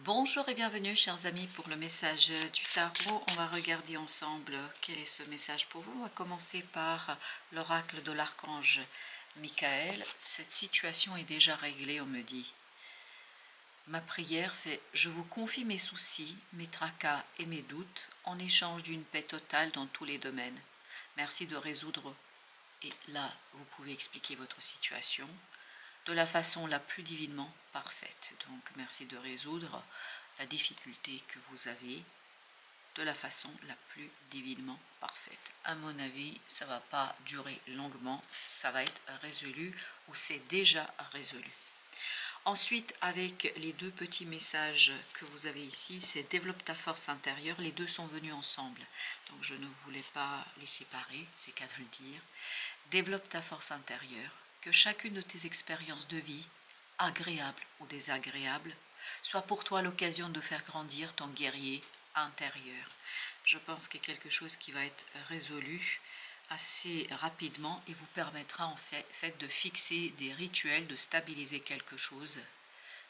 Bonjour et bienvenue chers amis pour le message du tarot. On va regarder ensemble quel est ce message pour vous. On va commencer par l'oracle de l'archange Michael. Cette situation est déjà réglée, on me dit. Ma prière c'est: je vous confie mes soucis, mes tracas et mes doutes en échange d'une paix totale dans tous les domaines. Merci de résoudre. Et là, vous pouvez expliquer votre situation de la façon la plus divinement parfaite. Donc, merci de résoudre la difficulté que vous avez de la façon la plus divinement parfaite. À mon avis, ça ne va pas durer longuement, ça va être résolu ou c'est déjà résolu. Ensuite, avec les deux petits messages que vous avez ici, c'est développe ta force intérieure. Les deux sont venus ensemble, donc je ne voulais pas les séparer, c'est qu'à de le dire. Développe ta force intérieure, que chacune de tes expériences de vie, agréables ou désagréables, soit pour toi l'occasion de faire grandir ton guerrier intérieur. Je pense qu'il y a quelque chose qui va être résolu assez rapidement et vous permettra en fait de fixer des rituels, de stabiliser quelque chose.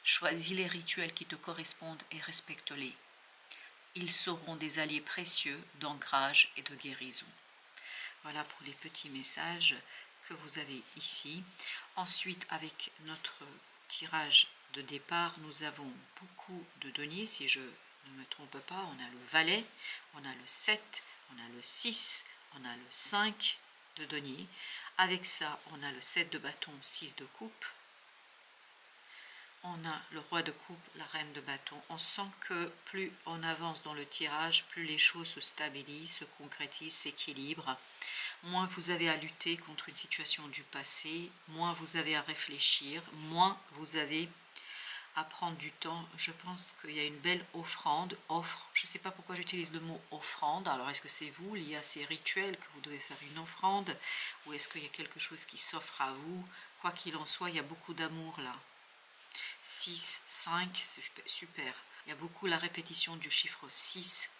Choisis les rituels qui te correspondent et respecte-les. Ils seront des alliés précieux d'ancrage et de guérison. Voilà pour les petits messages que vous avez ici. Ensuite, avec notre tirage de départ, nous avons beaucoup de deniers, si je ne me trompe pas. On a le valet, on a le 7, on a le 6, on a le 5 de denier. Avec ça, on a le 7 de bâton, 6 de coupe. On a le roi de coupe, la reine de bâton. On sent que plus on avance dans le tirage, plus les choses se stabilisent, se concrétisent, s'équilibrent. Moins vous avez à lutter contre une situation du passé, moins vous avez à réfléchir, moins vous avez à prendre du temps. Je pense qu'il y a une belle offrande, offre. Je ne sais pas pourquoi j'utilise le mot offrande. Alors est-ce que c'est vous, lié à ces rituels, que vous devez faire une offrande, ou est-ce qu'il y a quelque chose qui s'offre à vous? Quoi qu'il en soit, il y a beaucoup d'amour là. 6, 5, c'est super. Il y a beaucoup la répétition du chiffre 6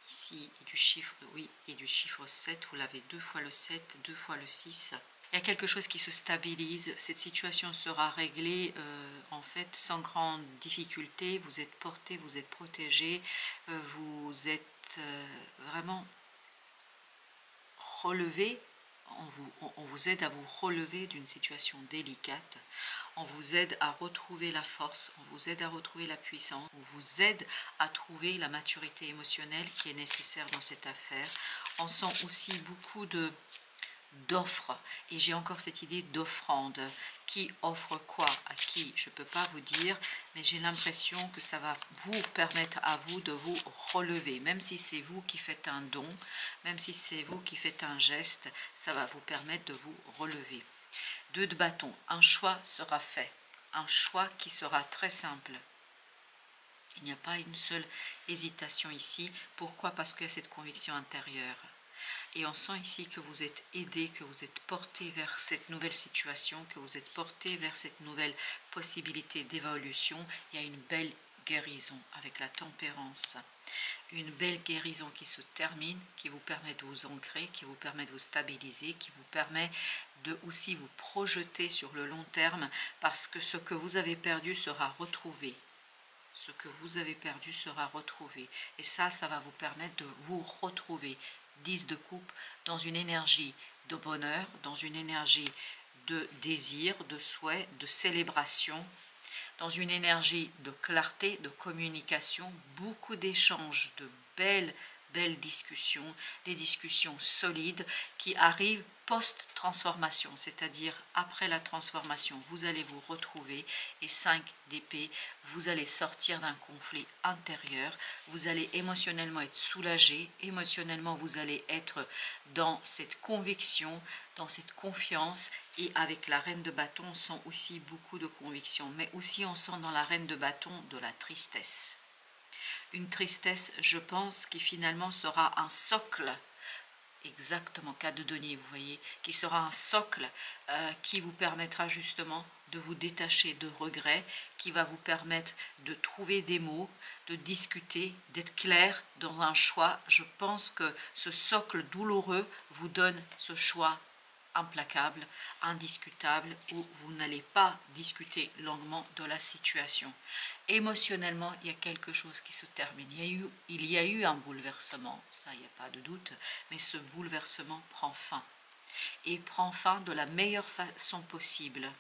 ici et du chiffre, oui, et du chiffre 7. Vous l'avez 2 fois le 7, 2 fois le 6. Il y a quelque chose qui se stabilise. Cette situation sera réglée en fait sans grande difficulté. Vous êtes porté, vous êtes protégé, vous êtes vraiment relevé. On vous aide à vous relever d'une situation délicate. On vous aide à retrouver la force, on vous aide à retrouver la puissance, on vous aide à trouver la maturité émotionnelle qui est nécessaire dans cette affaire. On sent aussi beaucoup d'offres, et j'ai encore cette idée d'offrande. Qui offre quoi à qui, je ne peux pas vous dire, mais j'ai l'impression que ça va vous permettre à vous de vous relever, même si c'est vous qui faites un don, même si c'est vous qui faites un geste, ça va vous permettre de vous relever. 2 de bâton, un choix sera fait, un choix qui sera très simple. Il n'y a pas une seule hésitation ici. Pourquoi? Parce qu'il y a cette conviction intérieure. Et on sent ici que vous êtes aidé, que vous êtes porté vers cette nouvelle situation, que vous êtes porté vers cette nouvelle possibilité d'évolution. Il y a une belle guérison avec la tempérance. Une belle guérison qui se termine, qui vous permet de vous ancrer, qui vous permet de vous stabiliser, qui vous permet de aussi vous projeter sur le long terme, parce que ce que vous avez perdu sera retrouvé. Ce que vous avez perdu sera retrouvé. Et ça va vous permettre de vous retrouver. 10 de coupe, dans une énergie de bonheur, dans une énergie de désir, de souhait, de célébration, dans une énergie de clarté, de communication, beaucoup d'échanges, de belles discussions, des discussions solides qui arrivent post-transformation, c'est-à-dire après la transformation, vous allez vous retrouver, et 5 d'épée, vous allez sortir d'un conflit intérieur, vous allez émotionnellement être soulagé, émotionnellement vous allez être dans cette conviction, dans cette confiance, et avec la reine de bâton, on sent aussi beaucoup de conviction, mais aussi on sent dans la reine de bâton de la tristesse. Une tristesse, je pense, qui finalement sera un socle, exactement, cas de denier, vous voyez, qui sera un socle qui vous permettra justement de vous détacher de regrets, qui va vous permettre de trouver des mots, de discuter, d'être clair dans un choix. Je pense que ce socle douloureux vous donne ce choix implacable, indiscutable, où vous n'allez pas discuter longuement de la situation. Émotionnellement, il y a quelque chose qui se termine. Il y a eu un bouleversement, ça, il n'y a pas de doute, mais ce bouleversement prend fin. Et prend fin de la meilleure façon possible.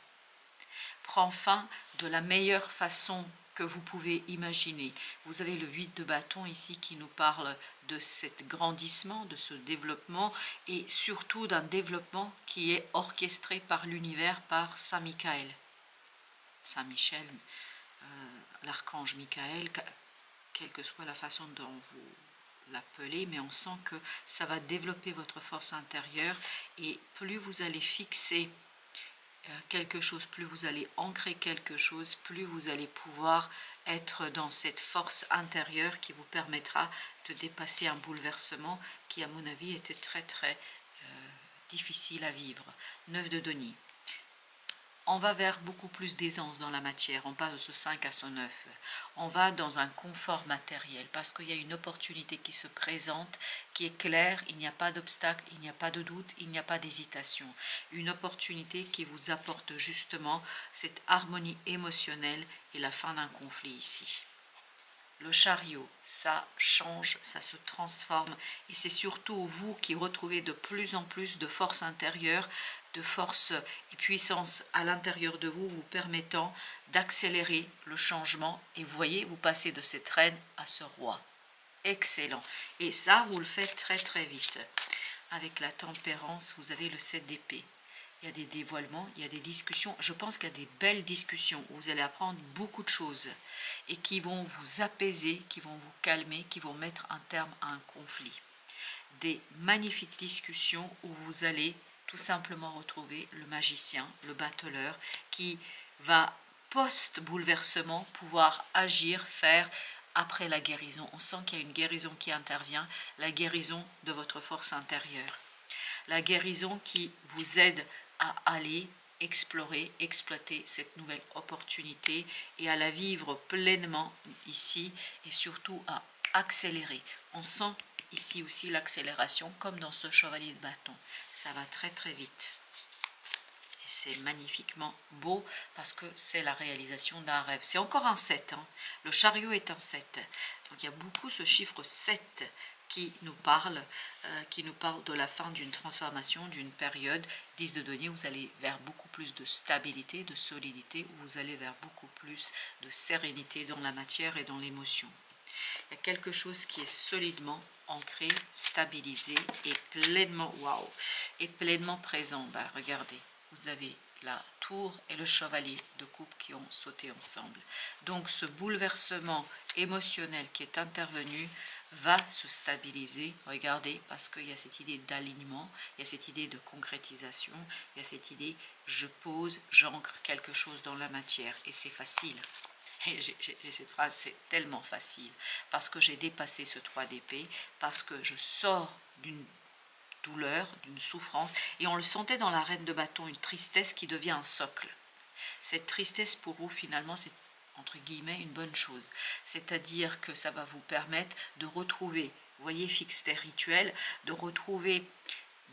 Prend fin de la meilleure façon que vous pouvez imaginer. Vous avez le 8 de bâton ici qui nous parle de ce grandissement, de ce développement et surtout d'un développement qui est orchestré par l'univers, par Saint Michael. Saint Michel, l'archange Michael, quelle que soit la façon dont vous l'appelez, mais on sent que ça va développer votre force intérieure et plus vous allez fixer quelque chose, plus vous allez ancrer quelque chose, plus vous allez pouvoir être dans cette force intérieure qui vous permettra de dépasser un bouleversement qui, à mon avis, était très très difficile à vivre. 9 de denier. On va vers beaucoup plus d'aisance dans la matière, on passe de ce 5 à ce 9. On va dans un confort matériel parce qu'il y a une opportunité qui se présente, qui est claire, il n'y a pas d'obstacle, il n'y a pas de doute, il n'y a pas d'hésitation. Une opportunité qui vous apporte justement cette harmonie émotionnelle et la fin d'un conflit ici. Le chariot, ça change, ça se transforme et c'est surtout vous qui retrouvez de plus en plus de force intérieure, de force et puissance à l'intérieur de vous, vous permettant d'accélérer le changement et vous voyez, vous passez de cette reine à ce roi. Excellent. Et ça, vous le faites très très vite. Avec la tempérance, vous avez le 7 d'épée. Il y a des dévoilements, il y a des discussions. Je pense qu'il y a des belles discussions où vous allez apprendre beaucoup de choses et qui vont vous apaiser, qui vont vous calmer, qui vont mettre un terme à un conflit. Des magnifiques discussions où vous allez tout simplement retrouver le magicien, le battleur, qui va post-bouleversement pouvoir agir, faire après la guérison. On sent qu'il y a une guérison qui intervient, la guérison de votre force intérieure. La guérison qui vous aide à aller explorer, exploiter cette nouvelle opportunité et à la vivre pleinement ici et surtout à accélérer. On sent ici aussi l'accélération comme dans ce chevalier de bâton. Ça va très très vite. Et c'est magnifiquement beau parce que c'est la réalisation d'un rêve. C'est encore un 7. Hein. Le chariot est un 7. Donc il y a beaucoup ce chiffre 7 qui nous parle de la fin d'une transformation, d'une période. 10 de denier, vous allez vers beaucoup plus de stabilité, de solidité, où vous allez vers beaucoup plus de sérénité dans la matière et dans l'émotion. Il y a quelque chose qui est solidement ancré, stabilisé et pleinement, waouh, et pleinement présent. Ben, regardez, vous avez la tour et le chevalier de coupe qui ont sauté ensemble. Donc ce bouleversement émotionnel qui est intervenu va se stabiliser, regardez, parce qu'il y a cette idée d'alignement, il y a cette idée de concrétisation, il y a cette idée je pose, j'ancre quelque chose dans la matière et c'est facile. Et j'ai cette phrase, c'est tellement facile, parce que j'ai dépassé ce 3 d'épée, parce que je sors d'une douleur, d'une souffrance, et on le sentait dans la reine de bâton, une tristesse qui devient un socle. Cette tristesse pour vous, finalement, c'est entre guillemets une bonne chose, c'est-à-dire que ça va vous permettre de retrouver, vous voyez, fixité rituel, de retrouver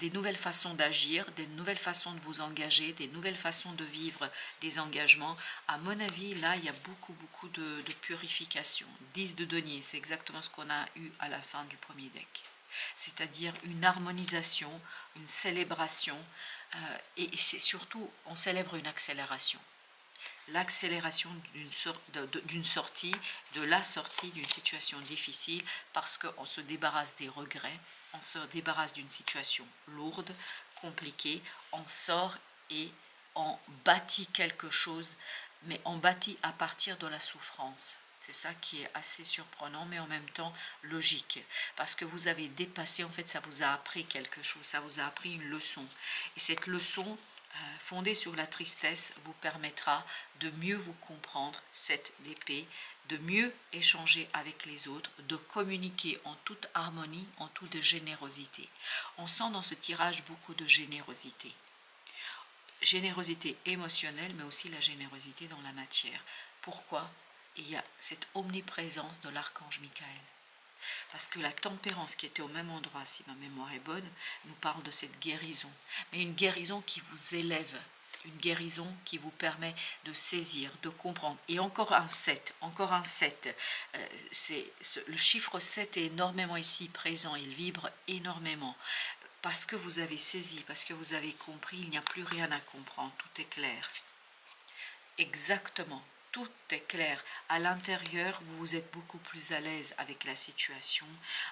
des nouvelles façons d'agir, des nouvelles façons de vous engager, des nouvelles façons de vivre des engagements. À mon avis, là, il y a beaucoup de purification. 10 de denier, c'est exactement ce qu'on a eu à la fin du premier deck. C'est-à-dire une harmonisation, une célébration, et c'est surtout, on célèbre une accélération. L'accélération d'une sortie, de la sortie d'une situation difficile, parce qu'on se débarrasse des regrets, on se débarrasse d'une situation lourde, compliquée, on sort et on bâtit quelque chose, mais on bâtit à partir de la souffrance. C'est ça qui est assez surprenant, mais en même temps logique. Parce que vous avez dépassé, en fait, ça vous a appris quelque chose, ça vous a appris une leçon. Et cette leçon, fondée sur la tristesse, vous permettra de mieux vous comprendre, 7 d'épée, de mieux échanger avec les autres, de communiquer en toute harmonie, en toute générosité. On sent dans ce tirage beaucoup de générosité. Générosité émotionnelle, mais aussi la générosité dans la matière. Pourquoi ? Il y a cette omniprésence de l'archange Michael. Parce que la tempérance qui était au même endroit, si ma mémoire est bonne, nous parle de cette guérison. Mais une guérison qui vous élève, une guérison qui vous permet de saisir, de comprendre. Et encore un 7, encore un 7. Le chiffre 7 est énormément ici présent, il vibre énormément. Parce que vous avez saisi, parce que vous avez compris, il n'y a plus rien à comprendre, tout est clair. Exactement, tout est clair. À l'intérieur, vous êtes beaucoup plus à l'aise avec la situation.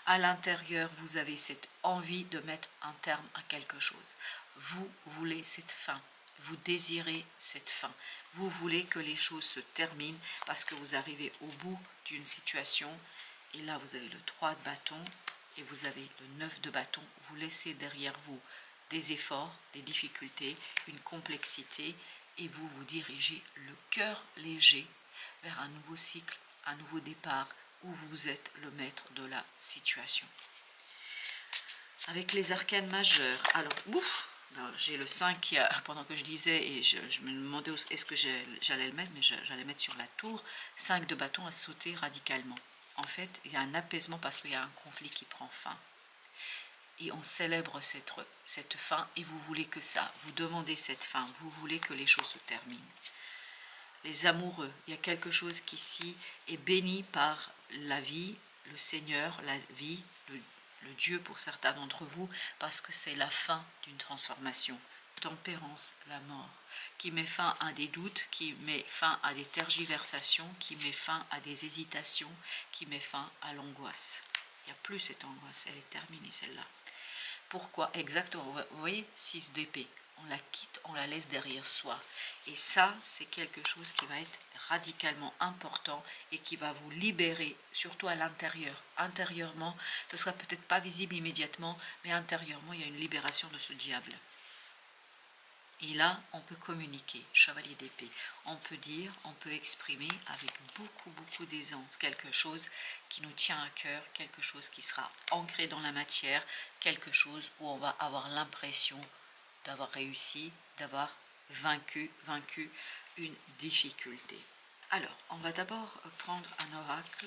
À l'intérieur, vous avez cette envie de mettre un terme à quelque chose. Vous voulez cette fin. Vous désirez cette fin. Vous voulez que les choses se terminent parce que vous arrivez au bout d'une situation. Et là, vous avez le 3 de bâton et vous avez le 9 de bâton. Vous laissez derrière vous des efforts, des difficultés, une complexité et vous vous dirigez le cœur léger vers un nouveau cycle, un nouveau départ où vous êtes le maître de la situation. Avec les arcanes majeures, alors, j'ai le 5 qui a, pendant que je disais, et je me demandais est-ce que j'allais le mettre, mais j'allais mettre sur la tour, 5 de bâton à sauter radicalement. En fait, il y a un apaisement parce qu'il y a un conflit qui prend fin. Et on célèbre cette fin et vous voulez que ça, vous demandez cette fin, vous voulez que les choses se terminent. Les amoureux, il y a quelque chose qui ici est béni par la vie, le Seigneur, la vie, le Dieu pour certains d'entre vous, parce que c'est la fin d'une transformation. Tempérance, la mort, qui met fin à des doutes, qui met fin à des tergiversations, qui met fin à des hésitations, qui met fin à l'angoisse. Il n'y a plus cette angoisse, elle est terminée celle-là. Pourquoi? Exactement, vous voyez, 6 d'épée. On la quitte, on la laisse derrière soi. Et ça, c'est quelque chose qui va être radicalement important et qui va vous libérer, surtout à l'intérieur. Intérieurement, ce ne sera peut-être pas visible immédiatement, mais intérieurement, il y a une libération de ce diable. Et là, on peut communiquer, chevalier d'épée. On peut dire, on peut exprimer avec beaucoup d'aisance quelque chose qui nous tient à cœur, quelque chose qui sera ancré dans la matière, quelque chose où on va avoir l'impression d'avoir réussi, d'avoir vaincu une difficulté. Alors, on va d'abord prendre un oracle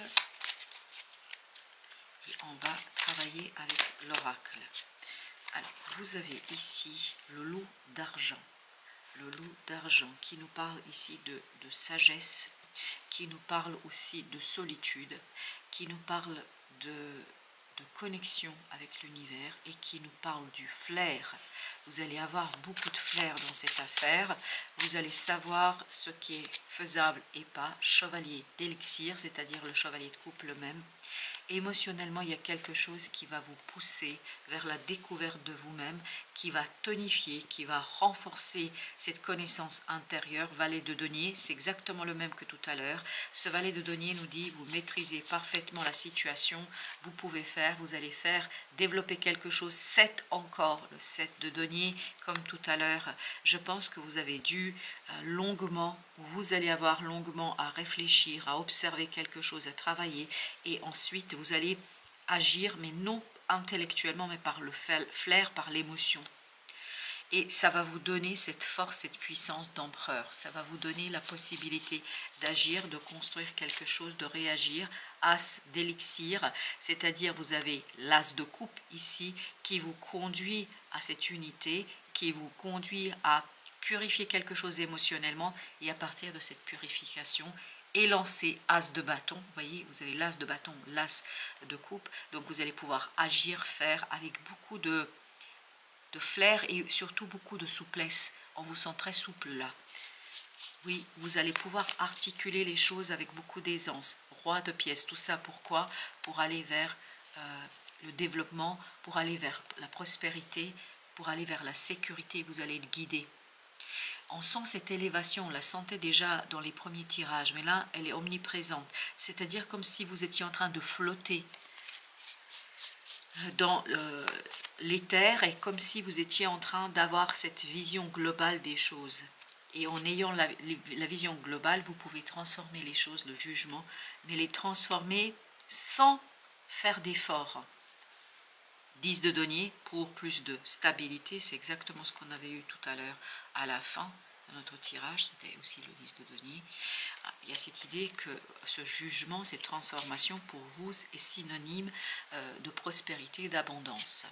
et on va travailler avec l'oracle. Alors, vous avez ici le loup d'argent. Le loup d'argent qui nous parle ici de sagesse, qui nous parle aussi de solitude, qui nous parle de connexion avec l'univers et qui nous parle du flair. Vous allez avoir beaucoup de flair dans cette affaire. Vous allez savoir ce qui est faisable et pas. Chevalier d'élixir, c'est-à-dire le chevalier de coupe le même. Émotionnellement, il y a quelque chose qui va vous pousser vers la découverte de vous-même, qui va tonifier, qui va renforcer cette connaissance intérieure. Valet de denier, c'est exactement le même que tout à l'heure. Ce valet de denier nous dit, vous maîtrisez parfaitement la situation, vous pouvez faire, vous allez faire, développer quelque chose. 7 encore, le 7 de denier, comme tout à l'heure. Je pense que vous avez dû longuement, vous allez avoir longuement à réfléchir, à observer quelque chose, à travailler, et ensuite vous allez agir, mais non intellectuellement, mais par le flair, par l'émotion. Et ça va vous donner cette force, cette puissance d'empereur. Ça va vous donner la possibilité d'agir, de construire quelque chose, de réagir. As d'élixir, c'est-à-dire vous avez l'as de coupe ici qui vous conduit à cette unité, qui vous conduit à purifier quelque chose émotionnellement et à partir de cette purification, élancer as de bâton. Vous voyez, vous avez l'as de bâton, l'as de coupe, donc vous allez pouvoir agir, faire avec beaucoup de flair et surtout beaucoup de souplesse. On vous sent très souple là. Oui, vous allez pouvoir articuler les choses avec beaucoup d'aisance. Roi de pièces, tout ça pourquoi? Pour aller vers le développement, pour aller vers la prospérité, pour aller vers la sécurité, vous allez être guidé. On sent cette élévation, on la sentait déjà dans les premiers tirages, mais là, elle est omniprésente. C'est-à-dire comme si vous étiez en train de flotter dans l'éther et comme si vous étiez en train d'avoir cette vision globale des choses. Et en ayant la vision globale, vous pouvez transformer les choses, le jugement, mais les transformer sans faire d'effort. 10 de denier pour plus de stabilité, c'est exactement ce qu'on avait eu tout à l'heure à la fin. dans notre tirage, c'était aussi le 10 de denier. Il y a cette idée que ce jugement, cette transformation pour vous est synonyme de prospérité, d'abondance.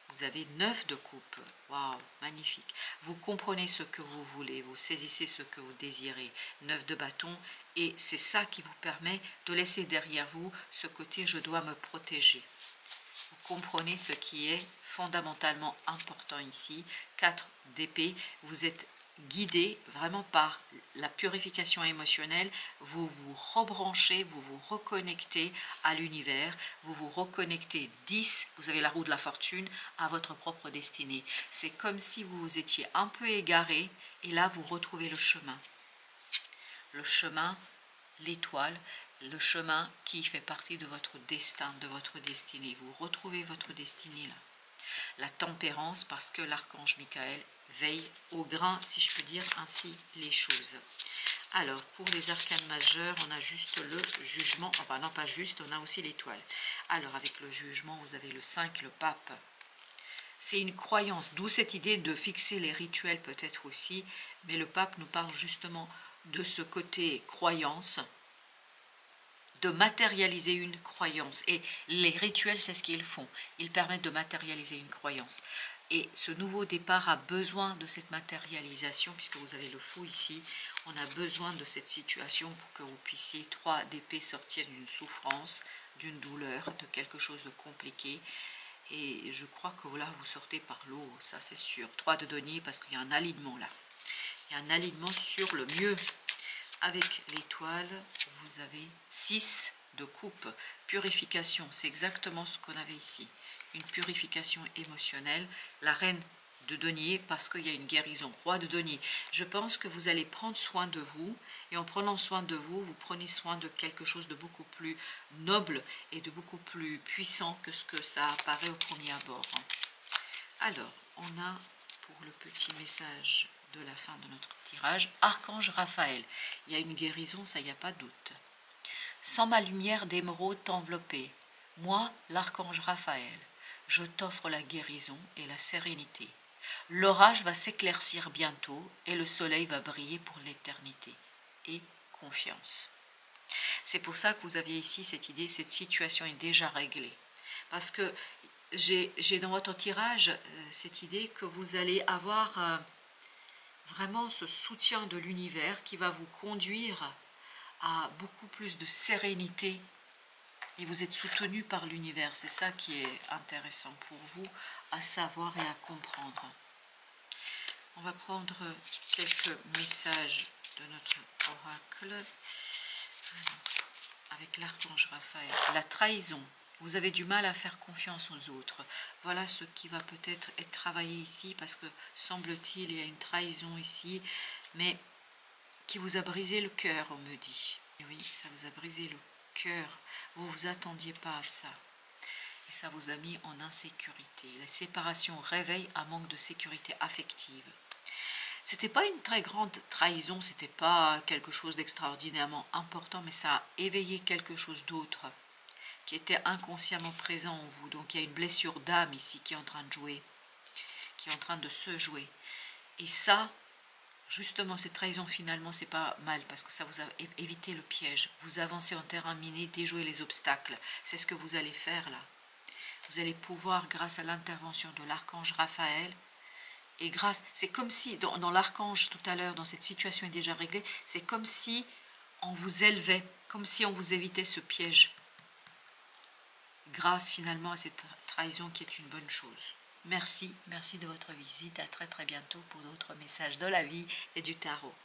Vous avez 9 de coupe. Waouh, magnifique. Vous comprenez ce que vous voulez, vous saisissez ce que vous désirez. 9 de bâton, et c'est ça qui vous permet de laisser derrière vous ce côté « je dois me protéger ». Vous comprenez ce qui est fondamentalement important ici. 4 d'épée, vous êtes guidé vraiment par la purification émotionnelle, vous vous rebranchez, vous vous reconnectez à l'univers, vous vous reconnectez 10, vous avez la roue de la fortune, à votre propre destinée. C'est comme si vous étiez un peu égaré et là vous retrouvez le chemin. Le chemin, l'étoile, le chemin qui fait partie de votre destin, de votre destinée. Vous retrouvez votre destinée là. La tempérance, parce que l'archange Michael veille au grain, si je peux dire ainsi les choses. Alors, pour les arcanes majeures, on a juste le jugement, enfin non pas juste, on a aussi l'étoile. Alors, avec le jugement, vous avez le 5, le pape. C'est une croyance, d'où cette idée de fixer les rituels peut-être aussi, mais le pape nous parle justement de ce côté croyance, de matérialiser une croyance. Et les rituels, c'est ce qu'ils font. Ils permettent de matérialiser une croyance. Et ce nouveau départ a besoin de cette matérialisation, puisque vous avez le fou ici. On a besoin de cette situation pour que vous puissiez, 3 d'épée, sortir d'une souffrance, d'une douleur, de quelque chose de compliqué. Et je crois que là, vous sortez par l'eau, ça c'est sûr. 3 de denier, parce qu'il y a un alignement là. Il y a un alignement sur le mieux. Avec l'étoile, vous avez 6 de coupe. Purification, c'est exactement ce qu'on avait ici. Une purification émotionnelle. La reine de denier, parce qu'il y a une guérison. Roi de denier. Je pense que vous allez prendre soin de vous. Et en prenant soin de vous, vous prenez soin de quelque chose de beaucoup plus noble et de beaucoup plus puissant que ce que ça apparaît au premier abord. Alors, on a pour le petit message de la fin de notre tirage, Archange Raphaël. Il y a une guérison, ça, il n'y a pas de doute. Sans ma lumière d'émeraude t'envelopper, moi, l'Archange Raphaël, je t'offre la guérison et la sérénité. L'orage va s'éclaircir bientôt et le soleil va briller pour l'éternité. Et confiance. C'est pour ça que vous aviez ici cette idée, cette situation est déjà réglée. Parce que j'ai dans votre tirage cette idée que vous allez avoir vraiment ce soutien de l'univers qui va vous conduire à beaucoup plus de sérénité et vous êtes soutenu par l'univers. C'est ça qui est intéressant pour vous à savoir et à comprendre. On va prendre quelques messages de notre oracle avec l'archange Raphaël. La trahison. Vous avez du mal à faire confiance aux autres. Voilà ce qui va peut-être être travaillé ici, parce que semble-t-il, il y a une trahison ici, mais qui vous a brisé le cœur, on me dit. Et oui, ça vous a brisé le cœur. Vous ne vous attendiez pas à ça. Et ça vous a mis en insécurité. La séparation réveille un manque de sécurité affective. C'était pas une très grande trahison, c'était pas quelque chose d'extraordinairement important, mais ça a éveillé quelque chose d'autre qui était inconsciemment présent en vous. Donc il y a une blessure d'âme ici qui est en train de jouer, qui est en train de se jouer. Et ça, justement, cette trahison finalement, c'est pas mal parce que ça vous a évité le piège. Vous avancez en terrain miné, déjouer les obstacles. C'est ce que vous allez faire là. Vous allez pouvoir, grâce à l'intervention de l'archange Raphaël, et grâce, c'est comme si, dans l'archange tout à l'heure, dans cette situation est déjà réglée, c'est comme si on vous élevait, comme si on vous évitait ce piège. Grâce finalement à cette trahison qui est une bonne chose. Merci de votre visite, à très bientôt pour d'autres messages de la vie et du tarot.